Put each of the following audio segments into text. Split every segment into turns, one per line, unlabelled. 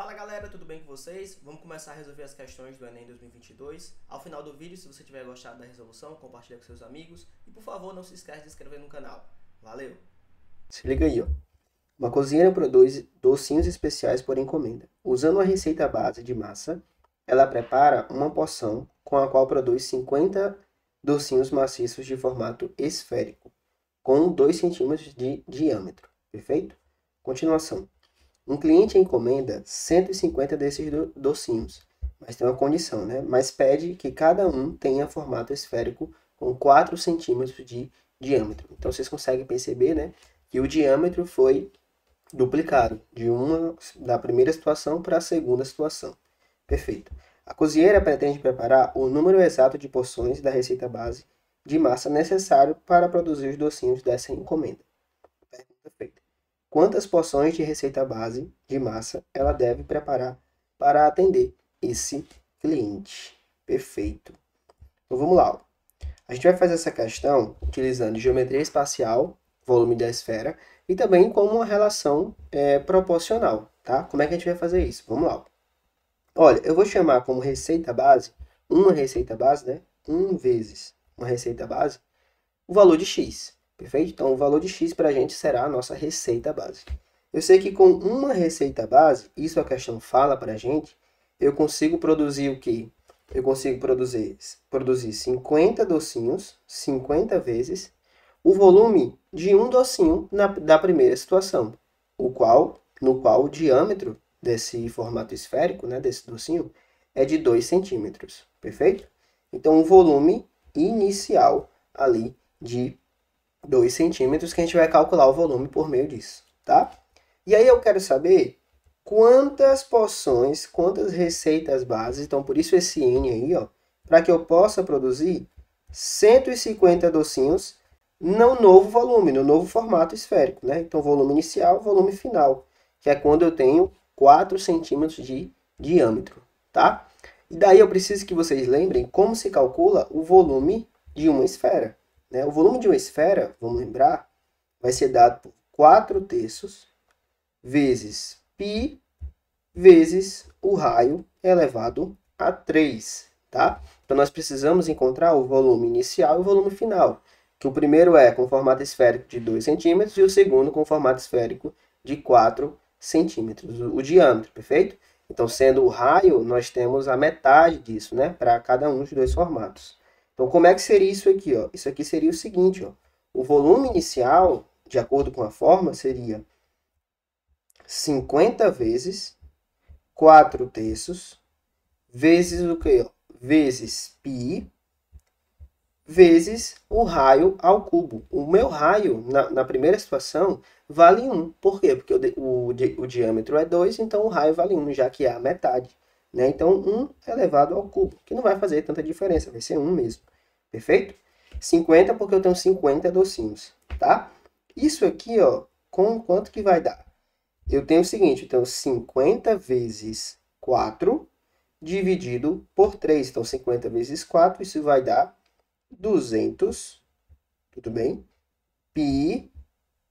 Fala galera, tudo bem com vocês? Vamos começar a resolver as questões do Enem 2022. Ao final do vídeo, se você tiver gostado da resolução, compartilha com seus amigos. E por favor, não se esquece de se inscrever no canal. Valeu!
Se liga aí, ó. Uma cozinheira produz docinhos especiais por encomenda. Usando uma receita base de massa, ela prepara uma porção com a qual produz 50 docinhos maciços de formato esférico, com 2 centímetros de diâmetro. Perfeito? Continuação. Um cliente encomenda 150 desses docinhos, mas tem uma condição, né? Mas pede que cada um tenha formato esférico com 4 centímetros de diâmetro. Então, vocês conseguem perceber, né, que o diâmetro foi duplicado da primeira situação para a segunda situação. Perfeito. A cozinheira pretende preparar o número exato de porções da receita base de massa necessário para produzir os docinhos dessa encomenda. Pergunta feita. Quantas porções de receita base de massa ela deve preparar para atender esse cliente? Perfeito. Então vamos lá. A gente vai fazer essa questão utilizando geometria espacial, volume da esfera, e também como uma relação proporcional, tá? Como é que a gente vai fazer isso? Vamos lá. Olha, eu vou chamar como receita base, uma receita base, né? 1 vezes uma receita base, o valor de x, perfeito? Então, o valor de x para a gente será a nossa receita base. Eu sei que com uma receita base, isso a questão fala para a gente, eu consigo produzir o quê? Eu consigo produzir 50 docinhos, 50 vezes, o volume de um docinho da primeira situação, no qual o diâmetro desse formato esférico, né, desse docinho, é de 2 centímetros, perfeito? Então, o volume inicial ali de 2 centímetros, que a gente vai calcular o volume por meio disso, tá? E aí eu quero saber quantas porções, quantas receitas bases, então por isso esse N aí, ó, para que eu possa produzir 150 docinhos no novo volume, no novo formato esférico, né? Então, volume inicial, volume final, que é quando eu tenho 4 centímetros de diâmetro, tá? E daí eu preciso que vocês lembrem como se calcula o volume de uma esfera, né? O volume de uma esfera, vamos lembrar, vai ser dado por 4/3 vezes π vezes o raio elevado a 3, tá? Então, nós precisamos encontrar o volume inicial e o volume final, que o primeiro é com formato esférico de 2 centímetros e o segundo com formato esférico de 4 centímetros, o diâmetro, perfeito? Então, sendo o raio, nós temos a metade disso, né, para cada um dos dois formatos. Então, como é que seria isso aqui, ó? Isso aqui seria o seguinte, ó. O volume inicial, de acordo com a forma, seria 50 vezes 4/3 vezes o quê? Vezes π vezes o raio ao cubo. O meu raio, na primeira situação, vale 1. Por quê? Porque o diâmetro é 2, então o raio vale 1, já que é a metade. Né? Então, 1 elevado ao cubo, que não vai fazer tanta diferença, vai ser 1 mesmo. Perfeito? 50 porque eu tenho 50 docinhos, tá? Isso aqui, ó, com quanto que vai dar? Eu tenho o seguinte, eu tenho 50 vezes 4 dividido por 3. Então, 50 vezes 4, isso vai dar 200, tudo bem? Π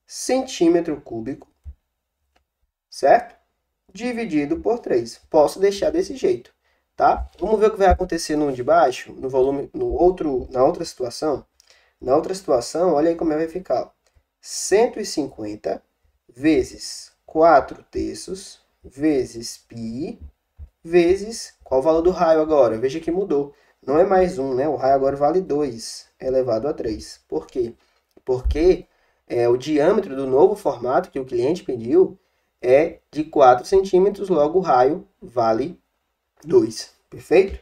centímetro cúbico, certo? Dividido por 3. Posso deixar desse jeito, tá? Vamos ver o que vai acontecer no de baixo, no volume, na outra situação. Na outra situação, olha aí como vai ficar. 150 vezes 4/3 vezes π vezes, qual o valor do raio agora? Veja que mudou. Não é mais 1, né? O raio agora vale 2 elevado a 3. Por quê? Porque o diâmetro do novo formato que o cliente pediu é de 4 centímetros, logo o raio vale 2. Perfeito?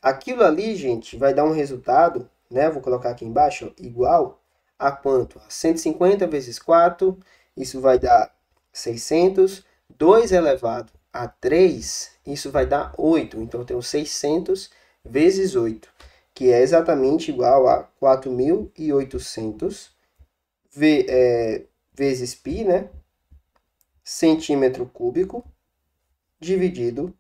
Aquilo ali, gente, vai dar um resultado, né? Vou colocar aqui embaixo, ó, igual a quanto? 150 vezes 4, isso vai dar 600. 2 elevado a 3, isso vai dar 8. Então, eu tenho 600 vezes 8, que é exatamente igual a 4.800 vezes π, né? Centímetro cúbico, dividido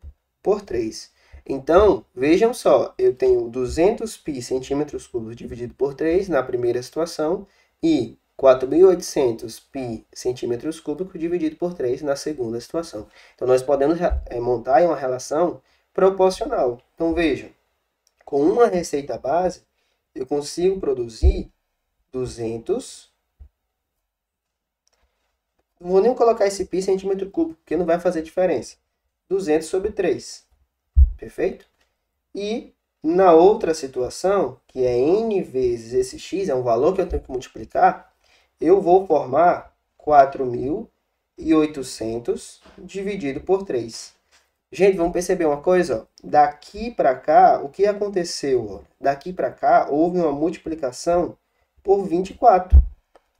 por 3. Então, vejam só, eu tenho 200 π centímetros cúbicos dividido por 3 na primeira situação e 4.800 pi centímetros cúbicos dividido por 3 na segunda situação. Então, nós podemos montar uma relação proporcional. Então, vejam, com uma receita base, eu consigo produzir 200. Não vou nem colocar esse pi centímetro cúbico, porque não vai fazer diferença. 200 sobre 3. Perfeito? E na outra situação, que é n vezes esse x, é um valor que eu tenho que multiplicar, eu vou formar 4.800 dividido por 3. Gente, vamos perceber uma coisa, ó. Daqui para cá, o que aconteceu? Ó? Daqui para cá, houve uma multiplicação por 24.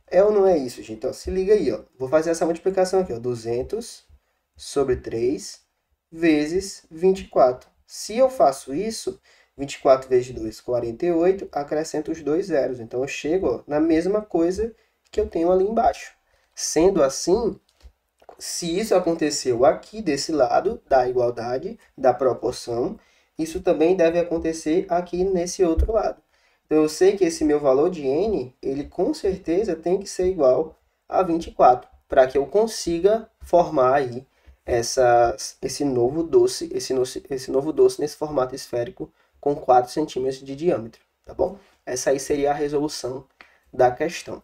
É ou não é isso, gente? Então, se liga aí, ó. Vou fazer essa multiplicação aqui, ó. 200 sobre 3 vezes 24. Se eu faço isso, 24 vezes 2, 48, acrescento os dois zeros. Então, eu chego, ó, na mesma coisa que eu tenho ali embaixo. Sendo assim, se isso aconteceu aqui desse lado da igualdade, da proporção, isso também deve acontecer aqui nesse outro lado. Então, eu sei que esse meu valor de n, ele com certeza tem que ser igual a 24, para que eu consiga formar aí esse novo doce nesse formato esférico com 4 centímetros de diâmetro, tá bom? Essa aí seria a resolução da questão.